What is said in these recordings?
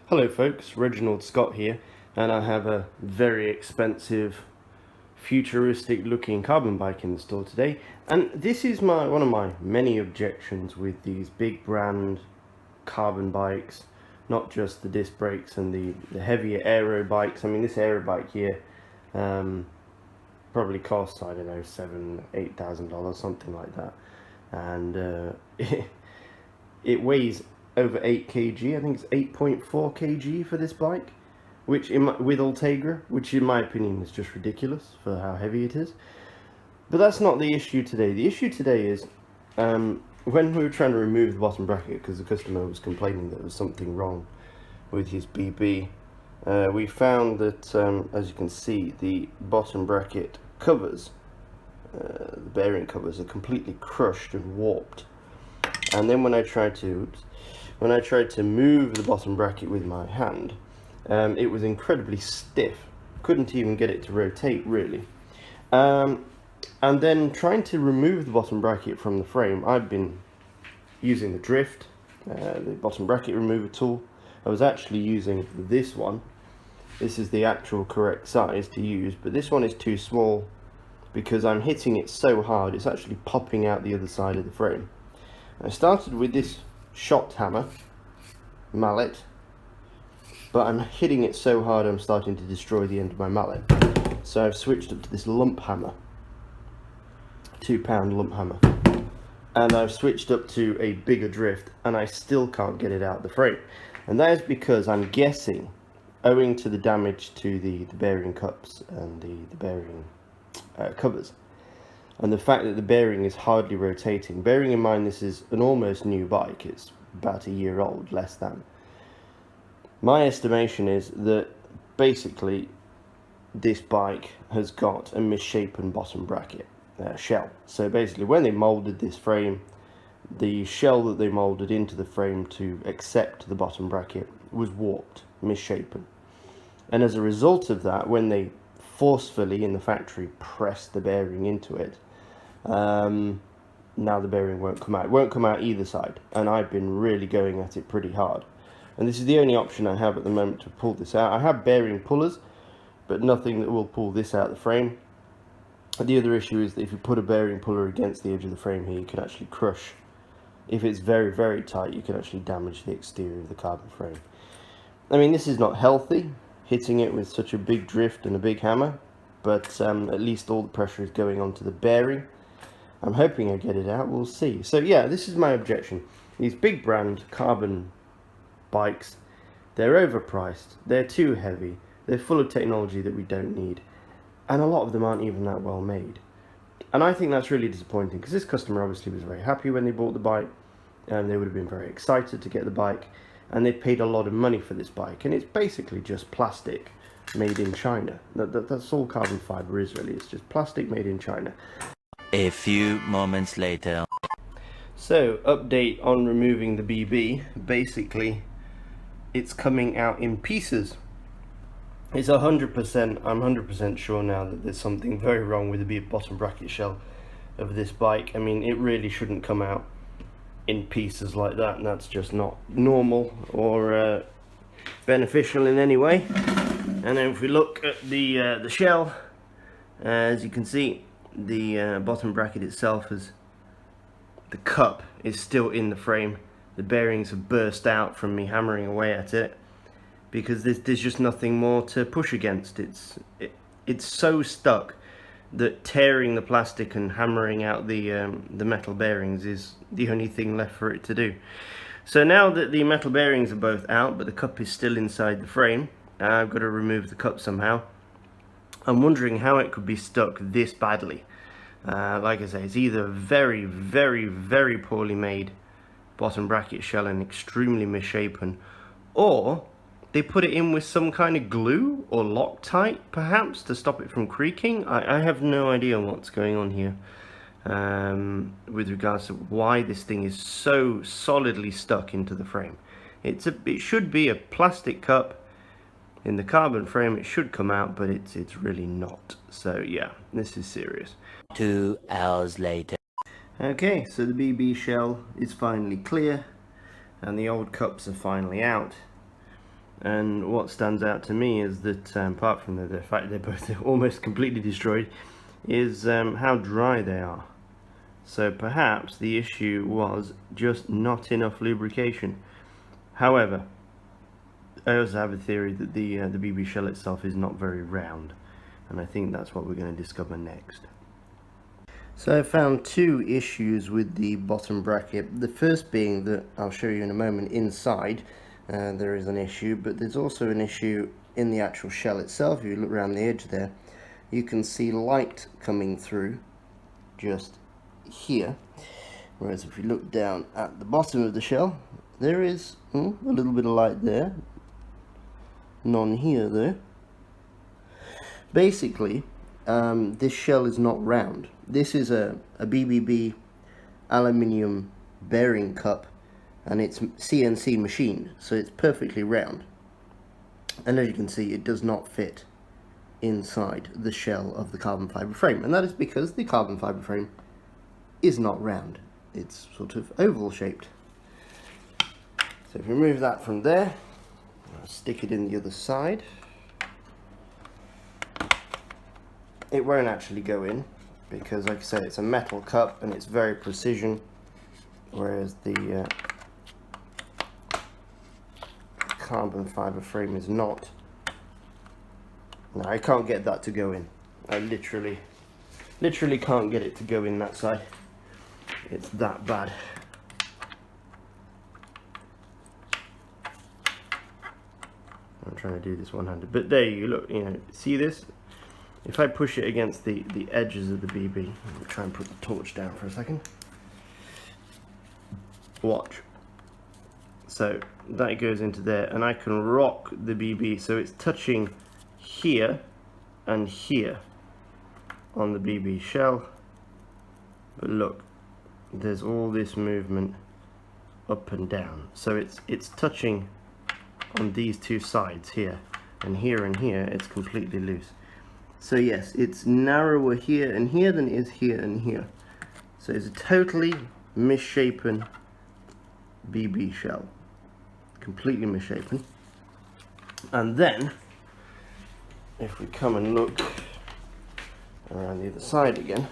Hello folks, Reginald Scott here, and I have a very expensive futuristic looking carbon bike in the store today. And this is one of my many objections with these big brand carbon bikes, not just the disc brakes and the heavier aero bikes. I mean, this aero bike here probably costs, I don't know, $7,000-8,000, something like that, and it weighs over 8 kg. I think it's 8.4 kg for this bike, which with Ultegra, which in my opinion is just ridiculous for how heavy it is. But that's not the issue today. The issue today is when we were trying to remove the bottom bracket, because the customer was complaining that there was something wrong with his BB, we found that, as you can see, the bottom bracket covers, the bearing covers, are completely crushed and warped. And then when I tried to move the bottom bracket with my hand, it was incredibly stiff. Couldn't even get it to rotate really. And then trying to remove the bottom bracket from the frame, I've been using the Drift, the bottom bracket remover tool. I was actually using this one. This is the actual correct size to use, but this one is too small because I'm hitting it so hard it's actually popping out the other side of the frame. I started with this shot hammer mallet, but I'm hitting it so hard I'm starting to destroy the end of my mallet. So I've switched up to this lump hammer, 2-pound lump hammer, and I've switched up to a bigger Drift, and I still can't get it out of the frame. And that is because I'm guessing, owing to the damage to the bearing cups and the bearing covers, and the fact that the bearing is hardly rotating. Bearing in mind this is an almost new bike, it's about a year old, less than. My estimation is that basically this bike has got a misshapen bottom bracket shell. So basically when they molded this frame, the shell that they molded into the frame to accept the bottom bracket was warped, misshapen. And as a result of that, when they forcefully in the factory pressed the bearing into it, now the bearing won't come out. It won't come out either side, and I've been really going at it pretty hard. And this is the only option I have at the moment to pull this out. I have bearing pullers, but nothing that will pull this out of the frame. The other issue is that if you put a bearing puller against the edge of the frame here, you can actually crush. If it's very, very tight, you can actually damage the exterior of the carbon frame. I mean, this is not healthy, hitting it with such a big Drift and a big hammer, but at least all the pressure is going onto the bearing. I'm hoping I get it out, we'll see. So yeah, this is my objection. These big brand carbon bikes, they're overpriced, they're too heavy, they're full of technology that we don't need, and a lot of them aren't even that well made. And I think that's really disappointing, because this customer obviously was very happy when they bought the bike, and they would have been very excited to get the bike, and they paid a lot of money for this bike, and it's basically just plastic made in China. That's all carbon fiber is really, it's just plastic made in China. A few moments later. So, update on removing the BB. Basically, it's coming out in pieces. It's 100%, I'm 100% sure now that there's something very wrong with the bottom bracket shell of this bike. I mean, it really shouldn't come out in pieces like that, and that's just not normal or beneficial in any way. And then if we look at the shell, as you can see, the bottom bracket itself the cup is still in the frame. The bearings have burst out from me hammering away at it, because there's just nothing more to push against. It's so stuck that tearing the plastic and hammering out the metal bearings is the only thing left for it to do. So now that the metal bearings are both out, but the cup is still inside the frame, I've got to remove the cup somehow. I'm wondering how it could be stuck this badly. Like I say, it's either very, very, very poorly made bottom bracket shell and extremely misshapen, or they put it in with some kind of glue or Loctite perhaps to stop it from creaking. I have no idea what's going on here with regards to why this thing is so solidly stuck into the frame. It should be a plastic cup in the carbon frame. It should come out, but it's really not. So yeah, this is serious. 2 hours later. Okay, so the BB shell is finally clear and the old cups are finally out. And what stands out to me is that, apart from the fact they're both almost completely destroyed, is how dry they are. So perhaps the issue was just not enough lubrication. However, I also have a theory that the BB shell itself is not very round, and I think that's what we're going to discover next. So I found two issues with the bottom bracket. The first being that, I'll show you in a moment, inside there is an issue, but there's also an issue in the actual shell itself. If you look around the edge there, you can see light coming through just here, whereas if you look down at the bottom of the shell, there is a little bit of light there, none here though. Basically, this shell is not round. This is a BBB aluminium bearing cup, and it's CNC machined, so it's perfectly round. And as you can see, it does not fit inside the shell of the carbon fiber frame, and that is because the carbon fiber frame is not round. It's sort of oval shaped. So if we remove that from there, I'll stick it in the other side. It won't actually go in because, like I say, it's a metal cup and it's very precision, whereas the carbon fiber frame is not. No, I can't get that to go in. I literally can't get it to go in that side. It's that bad. I'm trying to do this one-handed, but there you look. You know, see this? If I push it against the edges of the BB, I'll try and put the torch down for a second. Watch. So that goes into there, and I can rock the BB so it's touching here and here on the BB shell. But look, there's all this movement up and down, so it's touching on these two sides here, and here it's completely loose. So yes, it's narrower here and here than it is here and here. So it's a totally misshapen BB shell, completely misshapen. And then if we come and look around the other side again,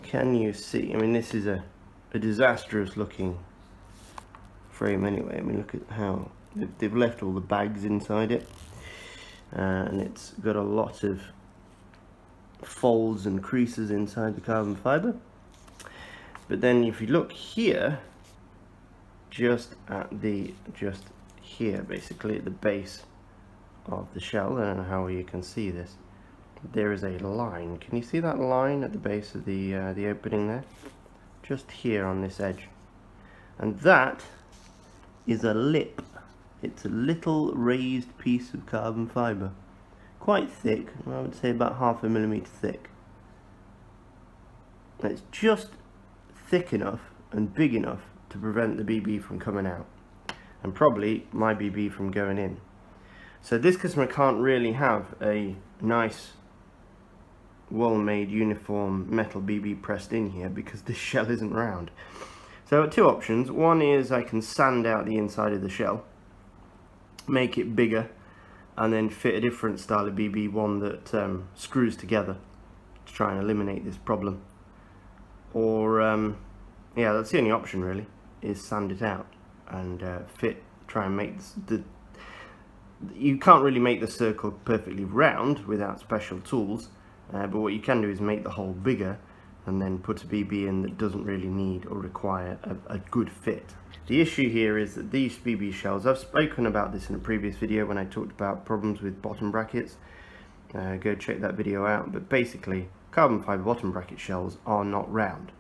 can you see? I mean, this is a disastrous looking frame anyway. I mean, look at how they've left all the bags inside it, and it's got a lot of folds and creases inside the carbon fiber. But then if you look here, just here basically at the base of the shell, I don't know how you can see this, there is a line. Can you see that line at the base of the opening there? Just here on this edge. And that is a lip. It's a little raised piece of carbon fiber. Quite thick, I would say about 1/2 millimeter thick. And it's just thick enough and big enough to prevent the BB from coming out, and probably my BB from going in. So this customer can't really have a nice well-made uniform metal BB pressed in here because this shell isn't round. So I've got two options. One is I can sand out the inside of the shell, make it bigger, and then fit a different style of BB, one that screws together, to try and eliminate this problem. Or yeah, that's the only option really, is sand it out and try and make you can't really make the circle perfectly round without special tools, but what you can do is make the hole bigger and then put a BB in that doesn't really need or require a good fit. The issue here is that these BB shells, I've spoken about this in a previous video when I talked about problems with bottom brackets. Go check that video out. But basically, carbon fiber bottom bracket shells are not round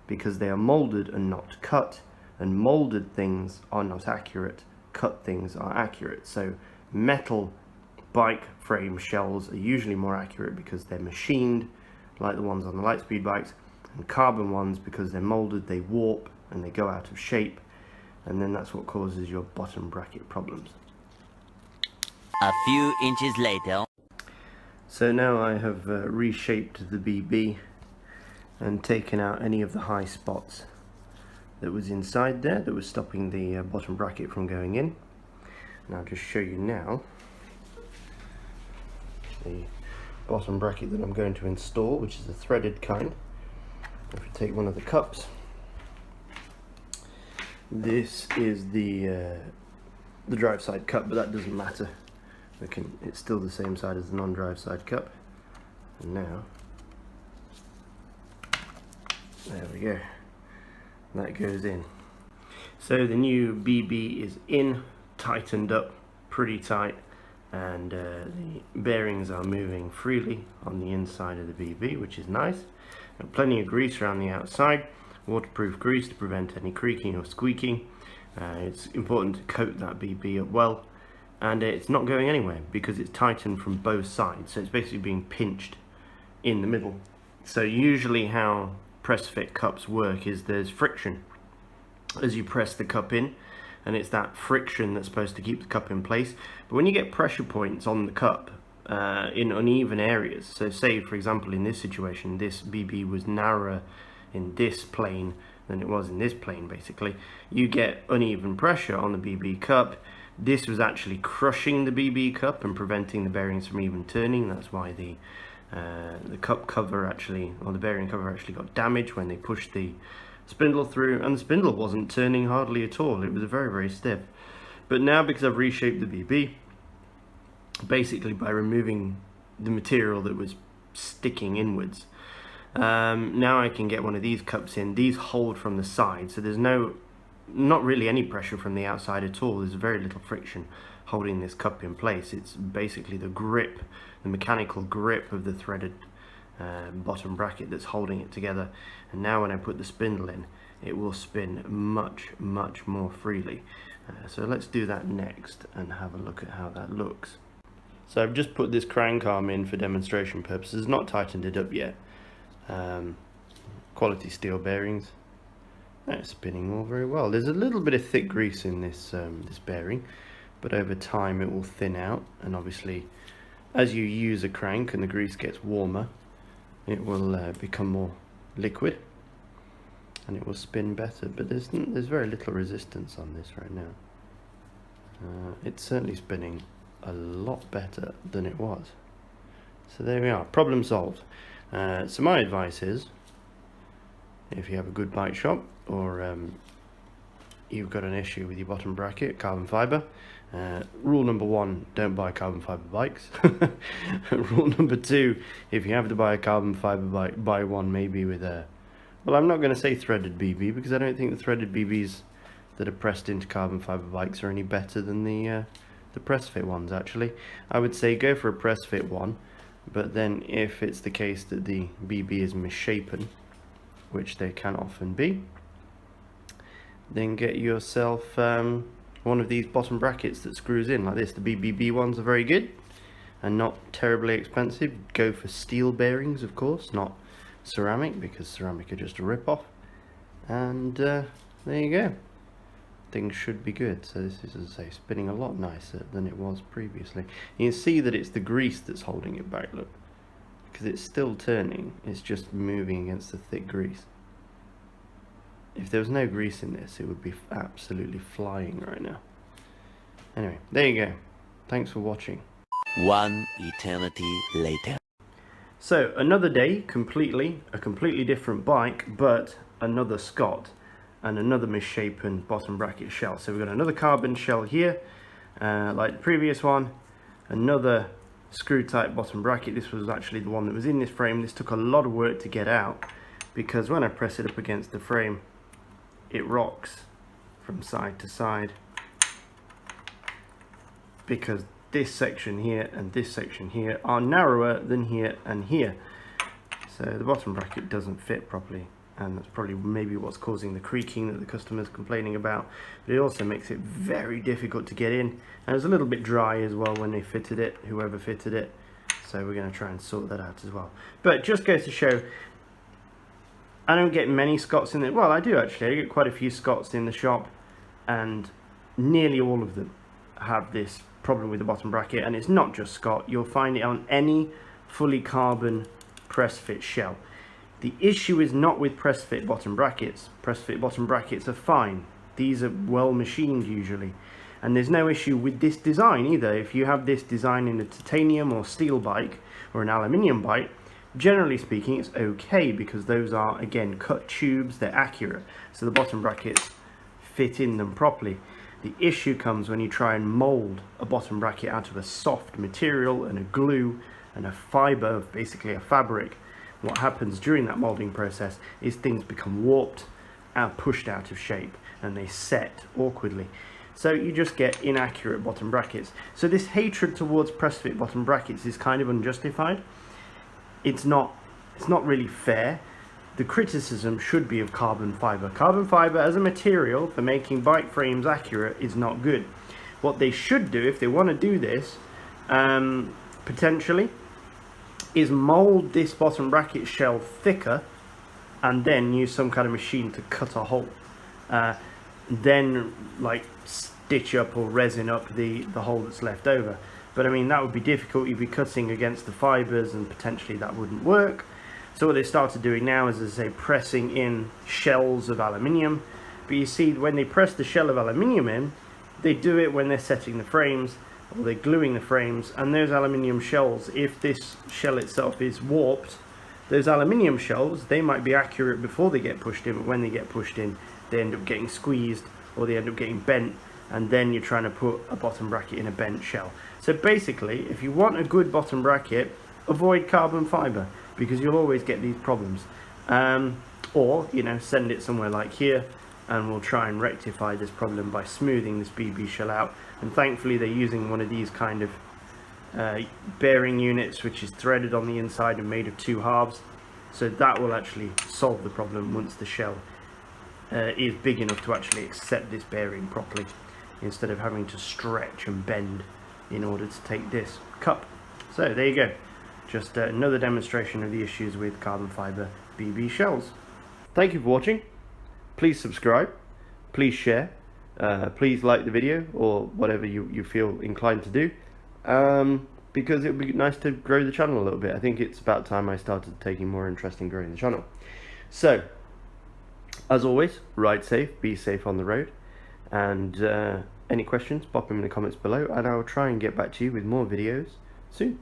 because they are molded and not cut, and molded things are not accurate, cut things are accurate. So metal bike frame shells are usually more accurate because they're machined, like the ones on the Lightspeed bikes, and carbon ones, because they're molded, they warp and they go out of shape, and then that's what causes your bottom bracket problems. A few inches later. So now I have reshaped the BB and taken out any of the high spots that was inside there that was stopping the bottom bracket from going in. And I'll just show you now the bottom bracket that I'm going to install, which is a threaded kind. If you take one of the cups, this is the drive side cup, but that doesn't matter. It's still the same side as the non-drive side cup. And now, there we go, that goes in. So the new BB is in, tightened up pretty tight, and the bearings are moving freely on the inside of the BB, which is nice. And plenty of grease around the outside, waterproof grease to prevent any creaking or squeaking. It's important to coat that BB up well, and it's not going anywhere because it's tightened from both sides, so it's basically being pinched in the middle. So usually how press fit cups work is there's friction as you press the cup in, and it's that friction that's supposed to keep the cup in place. But when you get pressure points on the cup in uneven areas, so say for example in this situation this BB was narrower in this plane than it was in this plane, basically you get uneven pressure on the BB cup. This was actually crushing the BB cup and preventing the bearings from even turning. That's why the cup cover actually, or the bearing cover actually got damaged when they pushed the spindle through, and the spindle wasn't turning hardly at all. It was very, very stiff. But now, because I've reshaped the BB basically by removing the material that was sticking inwards, now I can get one of these cups in. These hold from the side, so there's not really any pressure from the outside at all. There's very little friction holding this cup in place. It's basically the grip, the mechanical grip of the threaded bottom bracket that's holding it together. And now when I put the spindle in, it will spin much, much more freely. So let's do that next and have a look at how that looks. So I've just put this crank arm in for demonstration purposes, not tightened it up yet. Quality steel bearings. That's spinning all very well. There's a little bit of thick grease in this this bearing, but over time it will thin out, and obviously as you use a crank and the grease gets warmer, it will become more liquid and it will spin better. But there's very little resistance on this right now. It's certainly spinning a lot better than it was. So there we are, problem solved. So my advice is, if you have a good bike shop, or you've got an issue with your bottom bracket, carbon fiber, rule number 1, don't buy carbon fiber bikes. Rule number 2, if you have to buy a carbon fiber bike, buy one maybe with a, well, I'm not going to say threaded BB, because I don't think the threaded BBs that are pressed into carbon fiber bikes are any better than the press fit ones. Actually, I would say go for a press fit one, but then if it's the case that the BB is misshapen, which they can often be, then get yourself one of these bottom brackets that screws in like this. The BBB ones are very good and not terribly expensive. Go for steel bearings, of course, not ceramic, because ceramic are just a rip-off. And there you go. Things should be good. So this is, as I say, spinning a lot nicer than it was previously. You can see that it's the grease that's holding it back, look, because it's still turning, it's just moving against the thick grease. If there was no grease in this, it would be absolutely flying right now. Anyway, there you go. Thanks for watching. One eternity later. So another day, a completely different bike, but another Scott and another misshapen bottom bracket shell. So we've got another carbon shell here, like the previous one, another screw type bottom bracket. This was actually the one that was in this frame. This took a lot of work to get out, because when I press it up against the frame, it rocks from side to side, because this section here and this section here are narrower than here and here. So the bottom bracket doesn't fit properly, and that's probably maybe what's causing the creaking that the customer's complaining about. But it also makes it very difficult to get in, and it was a little bit dry as well when they fitted it, whoever fitted it. So we're going to try and sort that out as well. But just goes to show, I don't get many Scotts in it. Well, I do actually. I get quite a few Scotts in the shop, and nearly all of them have this problem with the bottom bracket. And it's not just Scott. You'll find it on any fully carbon press fit shell. The issue is not with press fit bottom brackets. Press fit bottom brackets are fine. These are well machined usually. And there's no issue with this design either. If you have this design in a titanium or steel bike or an aluminium bike, generally speaking it's okay, because those are, again, cut tubes, they're accurate, so the bottom brackets fit in them properly. The issue comes when you try and mold a bottom bracket out of a soft material and a glue and a fiber, basically a fabric. What happens during that molding process is things become warped and pushed out of shape, and they set awkwardly. So you just get inaccurate bottom brackets. So this hatred towards press fit bottom brackets is kind of unjustified. It's not really fair. The criticism should be of carbon fiber. Carbon fiber as a material for making bike frames accurate is not good. What they should do, if they want to do this, potentially, is mold this bottom bracket shell thicker and then use some kind of machine to cut a hole. Then like stitch up or resin up the hole that's left over. But I mean, that would be difficult. You'd be cutting against the fibers and potentially that wouldn't work. So what they started doing now is, as I say, pressing in shells of aluminium. But you see, when they press the shell of aluminium in, they do it when they're setting the frames or they're gluing the frames, and those aluminium shells, if this shell itself is warped, those aluminium shells, they might be accurate before they get pushed in, but when they get pushed in, they end up getting squeezed or they end up getting bent, and then you're trying to put a bottom bracket in a bent shell. So basically, if you want a good bottom bracket, avoid carbon fiber, because you'll always get these problems. Or, you know, send it somewhere like here, and we'll try and rectify this problem by smoothing this BB shell out. And thankfully they're using one of these kind of bearing units, which is threaded on the inside and made of two halves, so that will actually solve the problem once the shell is big enough to actually accept this bearing properly, instead of having to stretch and bend in order to take this cup. So there you go, just another demonstration of the issues with carbon fiber BB shells. Thank you for watching. Please subscribe, please share, please like the video, or whatever you feel inclined to do, because it would be nice to grow the channel a little bit. I think it's about time I started taking more interest in growing the channel. So, as always, ride safe, be safe on the road, and any questions, pop them in the comments below, and I'll try and get back to you with more videos soon.